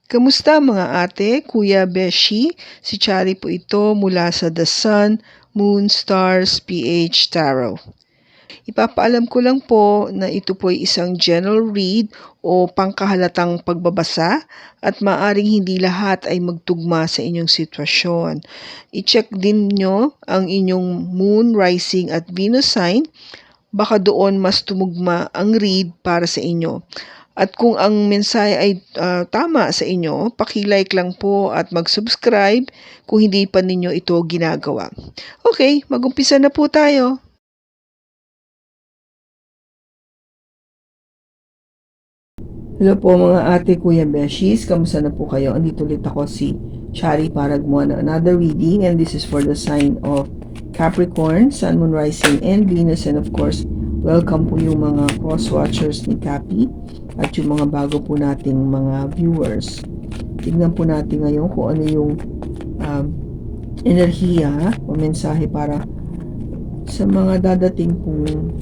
Kamusta mga ate, kuya, beshi? Si Chari po ito mula sa The Sun, Moon, Stars, PH Tarot. Ipapaalam ko lang po na ito po ay isang general read o pangkahalatang pagbabasa at maaring hindi lahat ay magtugma sa inyong sitwasyon. I-check din nyo ang inyong Moon, Rising at Venus sign. Baka doon mas tumugma ang read para sa inyo. At kung ang mensahe ay tama sa inyo, paki-like lang po at mag-subscribe kung hindi pa ninyo ito ginagawa. Okay, mag-umpisa na po tayo. Hello po mga ate, kuya, beshies. Kamusta na po kayo? Andito ulit ako si Chari para gumawa ng another reading, and this is for the sign of Capricorn, Sun, Moon, Rising, and Venus. And of course, welcome po yung mga cross-watchers ni Capi at yung mga bago po nating mga viewers. Tignan po natin ngayon kung ano yung enerhiya o mensahe para sa mga dadating pong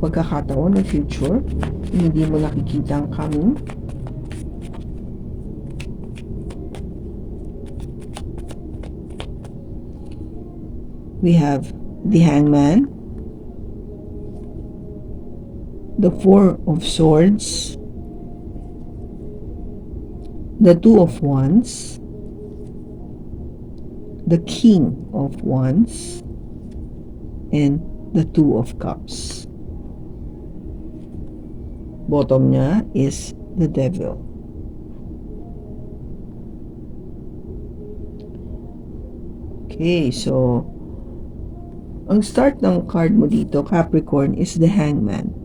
pagkakataon ng future, hindi mo nakikita ang coming. We have the Hangman, the Four of Swords, the Two of Wands, the King of Wands, and the Two of Cups. Bottom niya is the Devil. Okay, so ang start ng card mo dito, Capricorn, is the Hangman.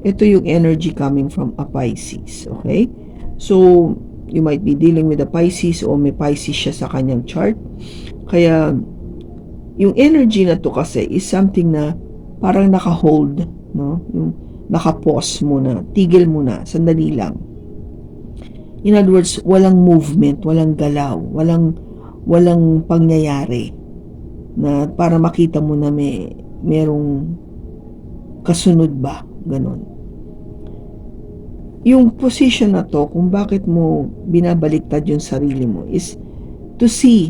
Ito yung energy coming from a Pisces, okay? So, you might be dealing with a Pisces o may Pisces siya sa kanyang chart. Kaya, yung energy na to kasi is something na parang naka-hold, no? Yung naka-pause muna, tigil muna, sandali lang. In other words, walang movement, walang galaw, walang pangyayari na para makita mo na merong kasunod ba, ganon. Yung position na to, kung bakit mo binabaliktad yung sarili mo, is to see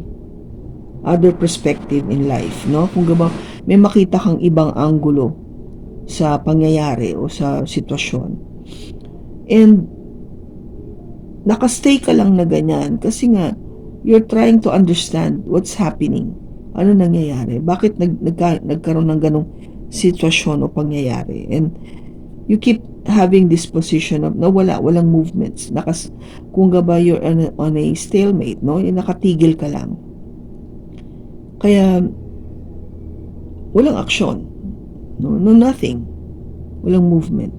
other perspective in life, no? Kung gaba, may makita kang ibang anggulo sa pangyayari o sa sitwasyon. And nakastay ka lang na ganyan kasi nga you're trying to understand what's happening. Ano nangyayari? Bakit nagkaroon ng ganong sitwasyon o pangyayari? And you keep having this position of na walang movements. Kung gaba you're on a stalemate, no? Yung nakatigil ka lang. Kaya walang aksyon. No, nothing. Walang movement.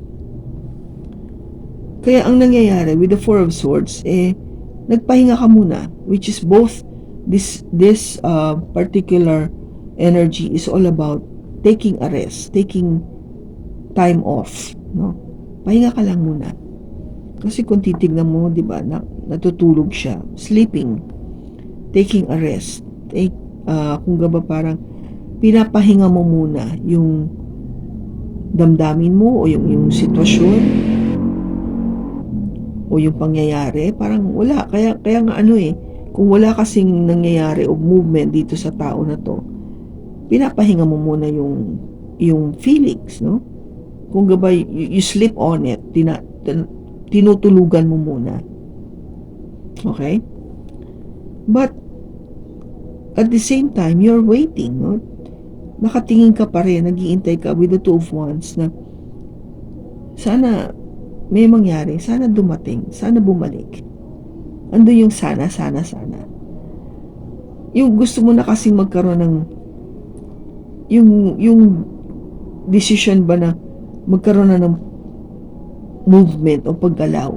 Kaya ang nangyayari with the Four of Swords, nagpahinga ka muna, which is both this particular energy is all about taking a rest, taking time off, no? Pahinga ka lang muna. Kasi kung titignan mo, di ba, natutulog siya, sleeping, taking a rest, kung gaba parang pinapahinga mo muna yung damdamin mo o yung sitwasyon o yung pangyayari, parang wala. Kaya nga kung wala kasing nangyayari o movement dito sa tao na to, pinapahinga mo muna yung feelings, no? Kung gabay, you sleep on it, tinutulugan mo muna. Okay? But at the same time, you're waiting, no? Nakatingin ka pa rin, nag-iintay ka with the Two of Wands na sana may mangyari, sana dumating, sana bumalik. Ando yung sana. Yung gusto mo na kasing magkaroon ng yung decision ba na magkaroon na ng movement o paggalaw.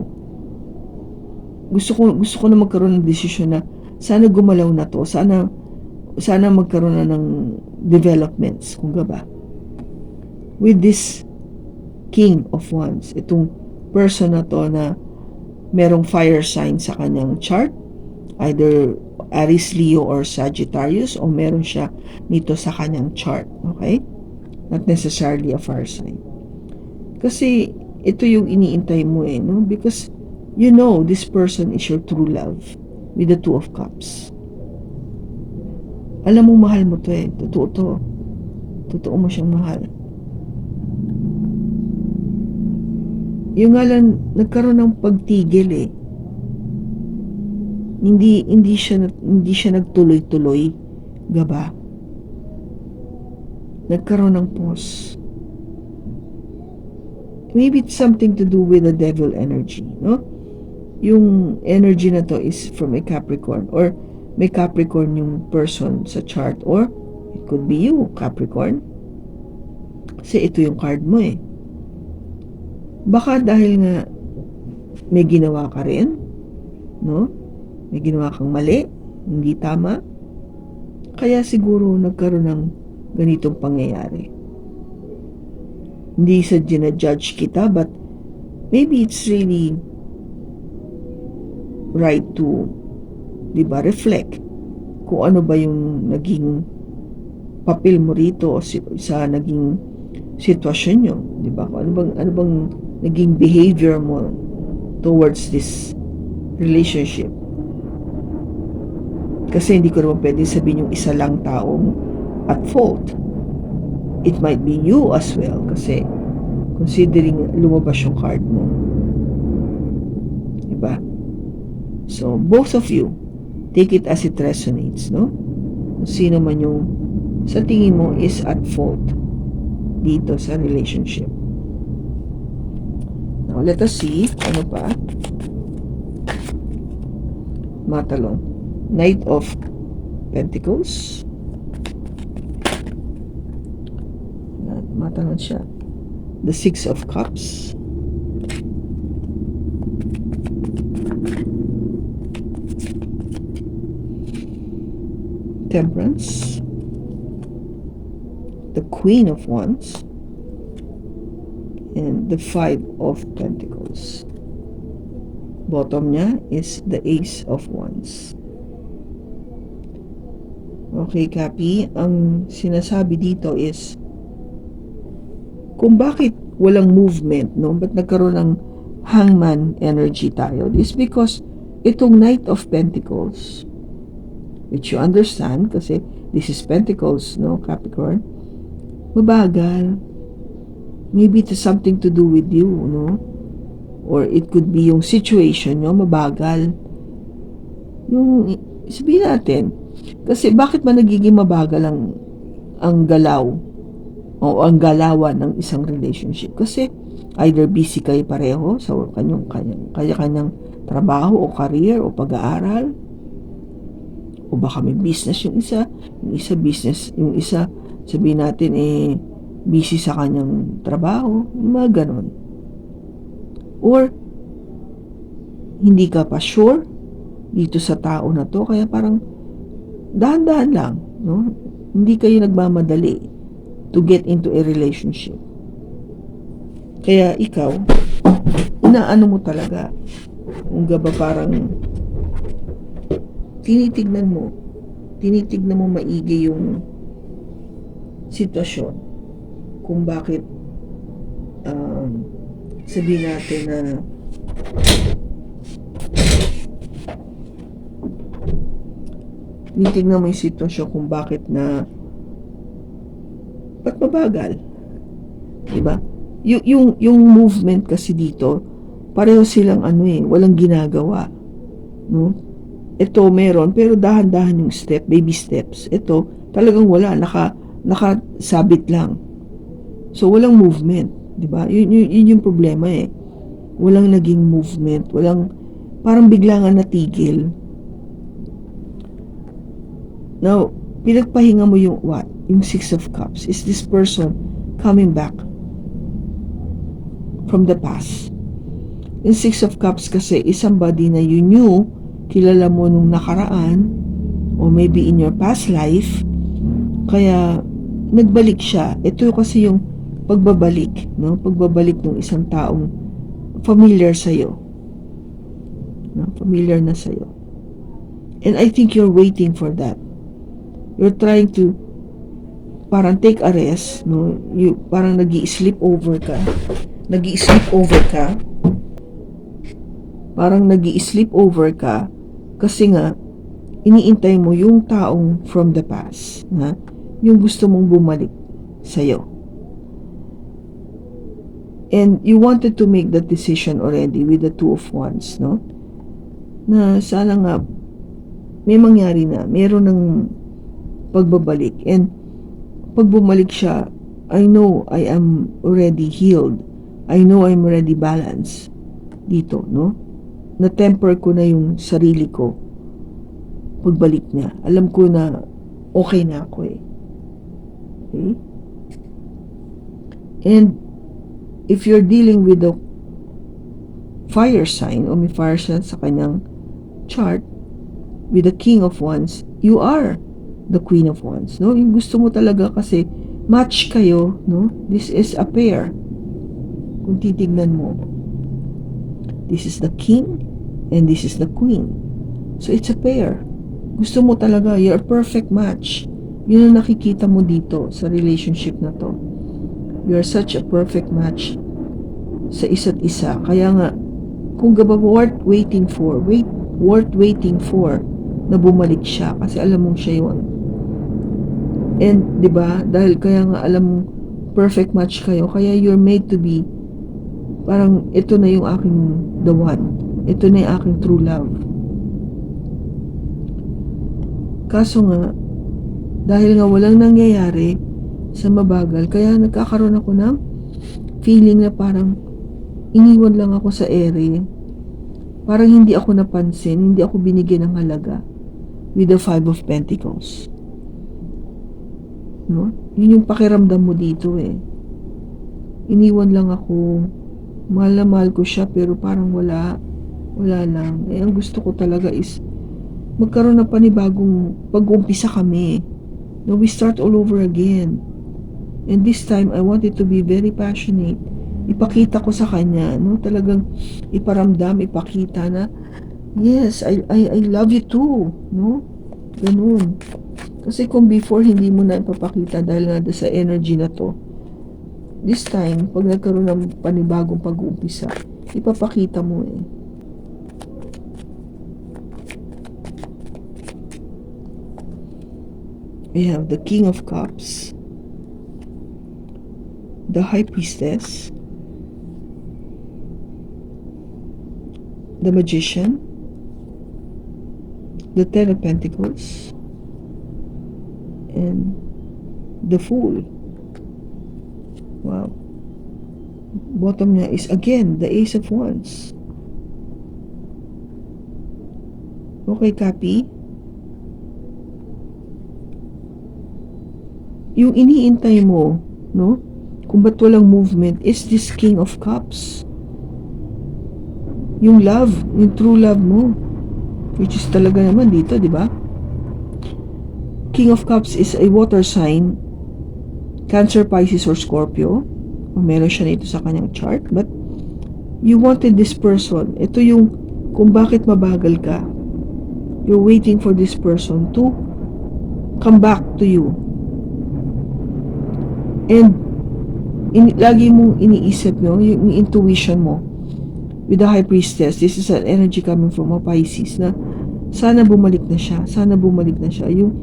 Gusto ko na magkaroon ng decision na sana gumalaw na to, sana magkaroon na ng developments, kung gaba. With this King of Wands, itong person na to na merong fire sign sa kanyang chart, either Aries, Leo, or Sagittarius, o meron siya nito sa kanyang chart, okay? Not necessarily a fire sign. Kasi ito yung iniintay mo no? Because you know this person is your true love with the Two of Cups. Alam mo mahal mo to eh. Totoo to. Totoo mo siyang mahal. Yung nga lang, nagkaroon ng pagtigil eh. Hindi siya nagtuloy-tuloy. Gaba? Nagkaroon ng pause. Maybe it's something to do with the devil energy, no? Yung energy na to is from a Capricorn, or may Capricorn yung person sa chart, or it could be you, Capricorn. Kasi ito yung card mo eh. Baka dahil nga may ginawa ka rin, no? May ginawa kang mali, hindi tama. Kaya siguro nagkaroon ng ganitong pangyayari. Hindi sa ginajudge kita, but maybe it's really right to, di ba, reflect kung ano ba yung naging papel mo rito sa naging sitwasyon nyo, di ba? Ano bang naging behavior mo towards this relationship? Kasi hindi ko naman pwede sabihin yung isa lang taong at fault. It might be you as well, kasi considering lumabas yung card mo, diba? So both of you, take it as it resonates, no? Kung sino man yung sa tingin mo is at fault dito sa relationship. Now let us see ano pa. Matalon, Knight of Pentacles. Matalon siya. The Six of Cups. Temperance. The Queen of Wands. And the Five of Pentacles. Bottom niya is the Ace of Wands. Okay, Capi. Ang sinasabi dito is kung bakit walang movement, no? Ba't nagkaroon ng hangman energy tayo? This because itong Knight of Pentacles, which you understand, kasi this is Pentacles, no, Capricorn, mabagal. Maybe it has something to do with you, no? Or it could be yung situation nyo, mabagal. Yung, sabihin natin, kasi bakit ba nagiging mabagal ang galaw o ang galawan ng isang relationship? Kasi either busy kayo pareho sa kanya-kanyang trabaho o career o pag-aaral, o baka may business yung isa business, yung isa sabihin natin busy sa kanyang trabaho, mga ganon. Or hindi ka pa sure dito sa tao na to, kaya parang dahan-dahan lang, no? Hindi kayo nagmamadali to get into a relationship. Kaya ikaw, inaano mo talaga, kung ba parang tinitignan mo maigi yung sitwasyon, kung bakit sabihin natin na tinitignan mo yung sitwasyon kung bakit na ba't mabagal, diba? Yung movement kasi dito, pareho silang walang ginagawa, no? Ito meron, pero dahan-dahan yung baby steps. Ito talagang wala, nakasabit lang. So walang movement, diba? Yun yung problema eh. Walang naging movement, parang bigla nga natigil. Now, pinagpahinga mo yung what? Yung Six of Cups. Is this person coming back from the past? Yung Six of Cups kasi is somebody na you knew, kilala mo nung nakaraan, or maybe in your past life, kaya nagbalik siya. Ito kasi yung pagbabalik, no? Pagbabalik ng isang taong familiar sa'yo. No? Familiar na sa'yo. And I think you're waiting for that. You're trying to parang take a rest, no? You parang nag-i-sleep over ka. Parang nag-i-sleep over ka kasi nga iniintay mo yung taong from the past na yung gusto mong bumalik sa'yo. And you wanted to make that decision already with the Two of Wands, no? Na sana nga may mangyari na, meron ng pagbabalik. And pag bumalik siya, I know I am already healed. I know I'm already balanced dito, no? Na-temper ko na yung sarili ko pagbalik niya. Alam ko na okay na ako eh. Okay? And if you're dealing with a fire sign o may fire sign sa kanyang chart with the King of Wands, you are the Queen of Wands, no? Yung gusto mo talaga kasi match kayo, no? This is a pair. Kung titignan mo, this is the King and this is the Queen. So it's a pair. Gusto mo talaga, you're a perfect match. Yun ang nakikita mo dito sa relationship na to. You're such a perfect match sa isa't isa. Kaya nga, kung worth waiting for na bumalik siya kasi alam mong siya yun. And 'di ba, dahil kaya nga alam mong perfect match kayo, kaya you're made to be parang ito na yung aking the one. Ito na yung aking true love. Kaso nga, dahil nga walang nangyayari sa mabagal, kaya nagkakaroon ako ng feeling na parang iniwan lang ako sa ere. Parang hindi ako napansin, hindi ako binigyan ng halaga with the Five of Pentacles. No? Yun yung pakiramdam mo dito eh. Iniwan lang ako. Mahal na mahal ko siya pero parang wala lang. Eh, ang gusto ko talaga is magkaroon ng panibagong pag-uumpisa kami. No, we start all over again. And this time, I want it to be very passionate. Ipakita ko sa kanya, no? Talagang iparamdam, ipakita na, yes, I love you too, no? Ganun. Kasi kung before, hindi mo na ipapakita dahil nga sa energy na to. This time, pag nagkaroon ng panibagong pag-uumpisa, ipapakita mo eh. We have the King of Cups, the High Priestess, the Magician, the Ten of Pentacles, and the Fool. Wow. Bottom niya is again the Ace of Wands. Okay, copy? Yung iniintay mo, no? Kung ba't walang movement is this King of Cups. Yung love, yung true love mo. Which is talaga naman dito, di ba? King of Cups is a water sign. Cancer, Pisces, or Scorpio. O meron siya nito sa kanyang chart. But you wanted this person. Ito yung kung bakit mabagal ka. You're waiting for this person to come back to you. And lagi mong iniisip, no, yung intuition mo with the High Priestess. This is an energy coming from a Pisces na sana bumalik na siya. Sana bumalik na siya. You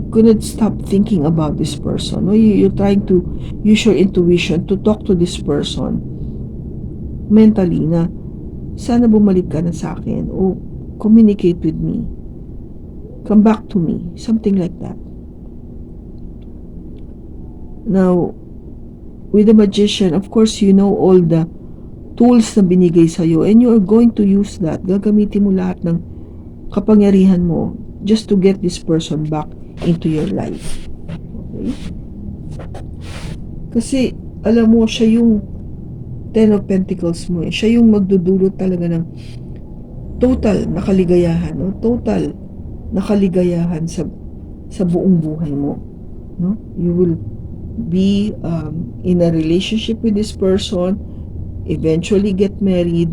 couldn't stop thinking about this person. No? You're trying to use your intuition to talk to this person mentally na sana bumalik ka na sa akin o communicate with me. Come back to me. Something like that. Now, with the Magician, of course, you know all the tools na binigay sa'yo and you are going to use that. Gagamitin mo lahat ng kapangyarihan mo just to get this person back into your life. Okay? Kasi, alam mo, siya yung Ten of Pentacles mo eh. Siya yung magdudulot talaga ng total na kaligayahan, no? Total na kaligayahan sa buong buhay mo. No? You will be in a relationship with this person, eventually get married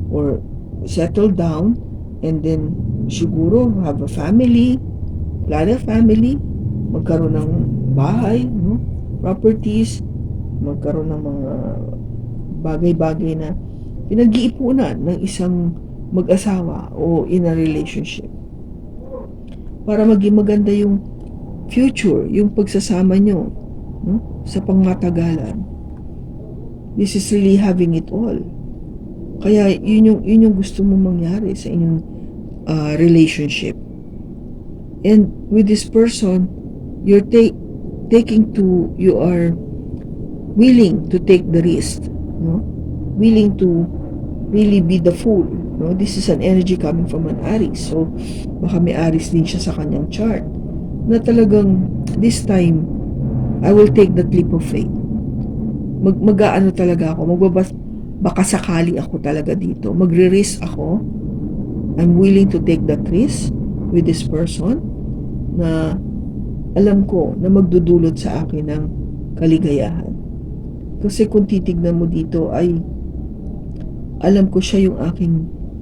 or settle down, and then siguro have a family, plan a family, magkaroon ng bahay, no? Properties, magkaroon ng mga bagay-bagay na pinag-iipunan ng isang mag-asawa o in a relationship para maging maganda yung future, yung pagsasama nyo, no? Sa pangmatagalan. This is really having it all. Kaya yun yung gusto mong mangyari sa inyong relationship. And with this person, you're you are willing to take the risk, no? Willing to really be the fool, no? This is an energy coming from an Aries. So, baka may Aries din siya sa kanyang chart. Na talagang, this time, I will take that leap of faith. Mag-aano talaga ako, baka sakali ako talaga dito. Magre-risk ako. I'm willing to take that risk with this person na alam ko na magdudulot sa akin ng kaligayahan. Kasi kung titignan mo dito ay alam ko siya yung aking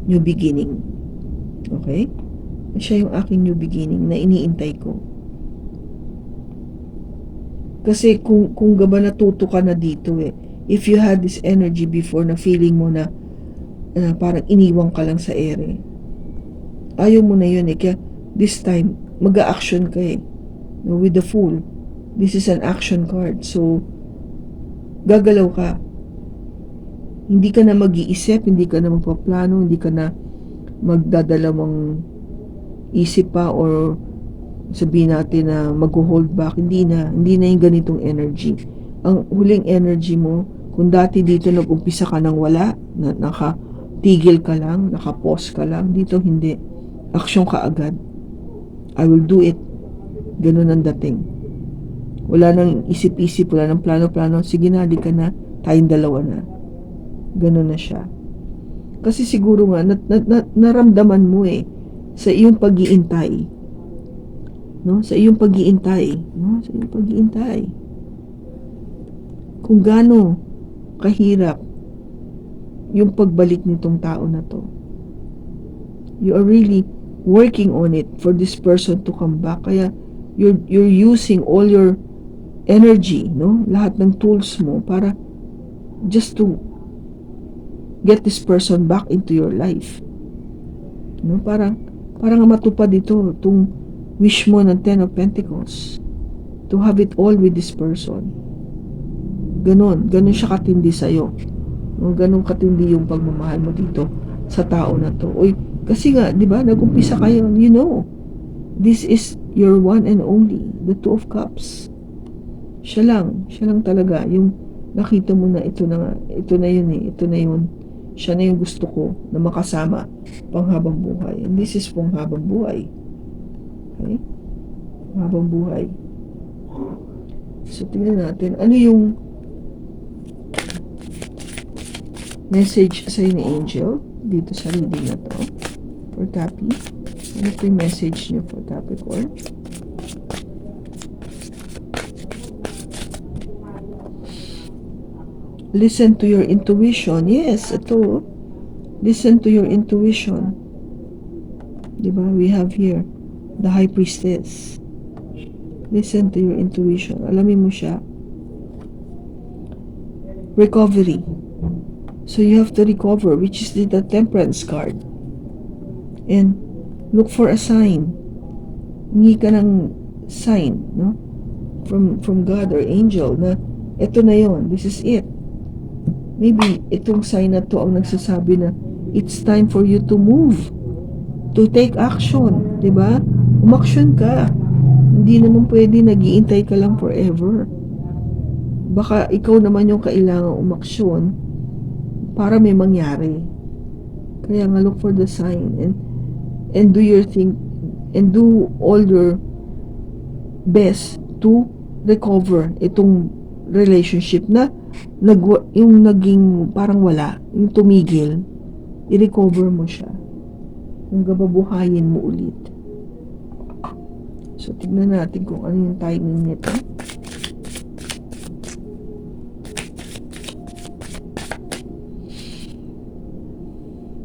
new beginning. Okay? Siya yung aking new beginning na iniintay ko. Kasi kung gaba natuto ka na dito if you had this energy before na feeling mo na parang iniwang ka lang sa ere, ayaw mo na yun kaya this time mag-a-action ka with the Fool. This is an action card, so gagalaw ka. Hindi ka na mag-iisip, hindi ka na magpaplano, hindi ka na magdadalawang isip pa or sabihin natin na mag-hold back. Hindi na yung ganitong energy. Ang huling energy mo, kung dati dito nag-umpisa ka ng wala, nakatigil ka lang, nakapause ka lang, dito hindi. Aksyon ka agad. I will do it. Ganun ang dating. Wala nang isip-isip, wala nang plano-plano. Sige na, di ka na, tayong dalawa na. Ganun na siya. Kasi siguro nga, naramdaman mo sa iyong pag-iintay. No? Sa iyong pag-iintay. No? Sa iyong pag-iintay. Kung gaano kahirap yung pagbalik nitong tao na to. You are really working on it for this person to come back. Kaya you're using all your energy, no? Lahat ng tools mo para just to get this person back into your life. No? Parang matupad ito itong wish mo ng 10 of Pentacles. To have it all with this person. Ganon siya katindi sa'yo. No? Ganon katindi yung pagmamahal mo dito sa tao na to. Kasi nga, di ba, nag-umpisa kayo, this is your one and only, the Two of Cups. Siya lang talaga, yung nakita mo na ito na yun. Siya na yung gusto ko na makasama panghabang buhay. And this is panghabang buhay. Okay? Panghabang buhay. So, tingnan natin, ano yung message sa'yo ni Angel dito sa reading na to for Capi. Ano po yung message niyo for Capricorn? Listen to your intuition. Yes, ito. Listen to your intuition. Diba? We have here the High Priestess. Listen to your intuition. Alamin mo siya. Recovery. So you have to recover, which is the Temperance card. And look for a sign. Hingi ka ng sign, no? From God or angel na ito na yon. This is it. Maybe itong sign na to ang nagsasabi na it's time for you to move, to take action, di ba? Umaksyon ka. Hindi naman pwede nag-iintay ka lang forever. Baka ikaw naman yung kailangang umaksyon para may mangyari. Kaya nga look for the sign and do your thing and do all your best to recover itong relationship na yung naging parang wala, yung tumigil, i-recover mo siya. Yung gababuhayin mo ulit. So, tignan natin kung ano yung timing nito.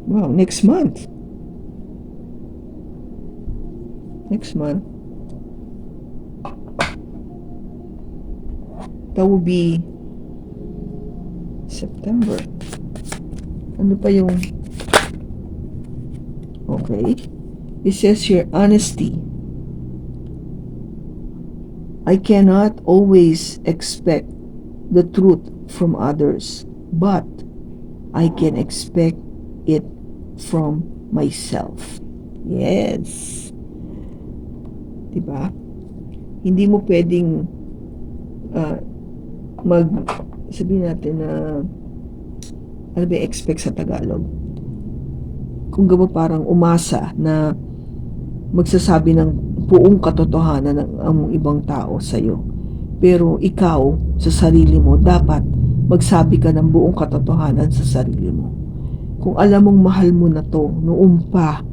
Wow, next month. That will be September. Ano pa yung... Okay. It says here, honesty. I cannot always expect the truth from others, but I can expect it from myself. Yes. Diba? Hindi mo pwedeng sabihin natin na ano ba expect sa Tagalog? Kung gawa parang umasa na magsasabi ng buong katotohanan ng ang ibang tao sa'yo. Pero ikaw, sa sarili mo, dapat magsabi ka ng buong katotohanan sa sarili mo. Kung alam mong mahal mo na to, noon pa,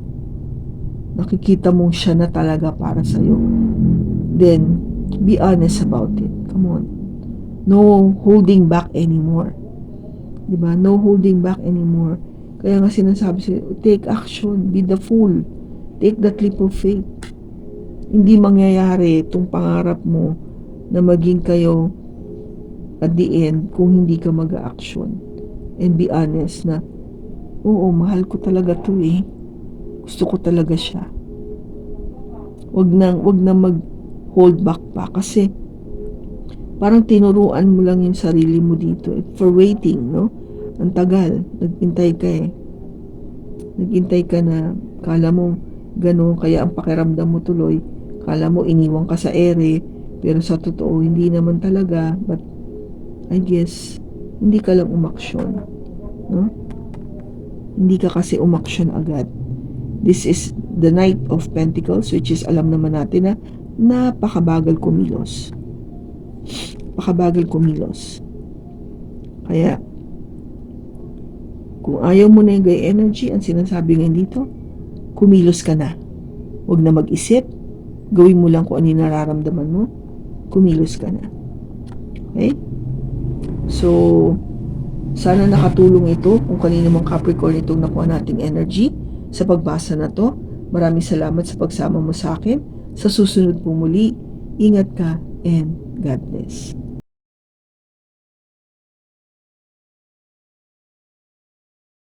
nakikita mong siya na talaga para sa'yo, then, be honest about it. Come on. No holding back anymore. Diba? No holding back anymore. Kaya nga sinasabi sa'yo, take action, be the fool. Take that leap of faith. Hindi mangyayari itong pangarap mo na maging kayo at the end kung hindi ka mag-action. And be honest na, oo, mahal ko talaga to eh. Gusto ko talaga siya. Wag na mag-hold back pa kasi parang tinuruan mo lang yung sarili mo dito for waiting, no? Ang tagal. Naghintay ka eh. Naghintay ka na kala mo gano'n, kaya ang pakiramdam mo tuloy, kala mo iniwan ka sa ere, pero sa totoo, hindi naman talaga. But, I guess, hindi ka lang umaksyon. No? Hindi ka kasi umaksyon agad. This is the Knight of Pentacles, which is alam naman natin na napakabagal kumilos. Pakabagal kumilos. Kaya, kung ayaw mo na yung gay energy, ang sinasabi ngayon dito, kumilos ka na. Huwag na mag-isip. Gawin mo lang kung ano yung nararamdaman mo. Kumilos ka na. Okay? So, sana nakatulong ito kung kanino mang Capricorn itong nakuha nating energy sa pagbasa na to. Maraming salamat sa pagsama mo sa akin. Sa susunod po muli, ingat ka and God bless.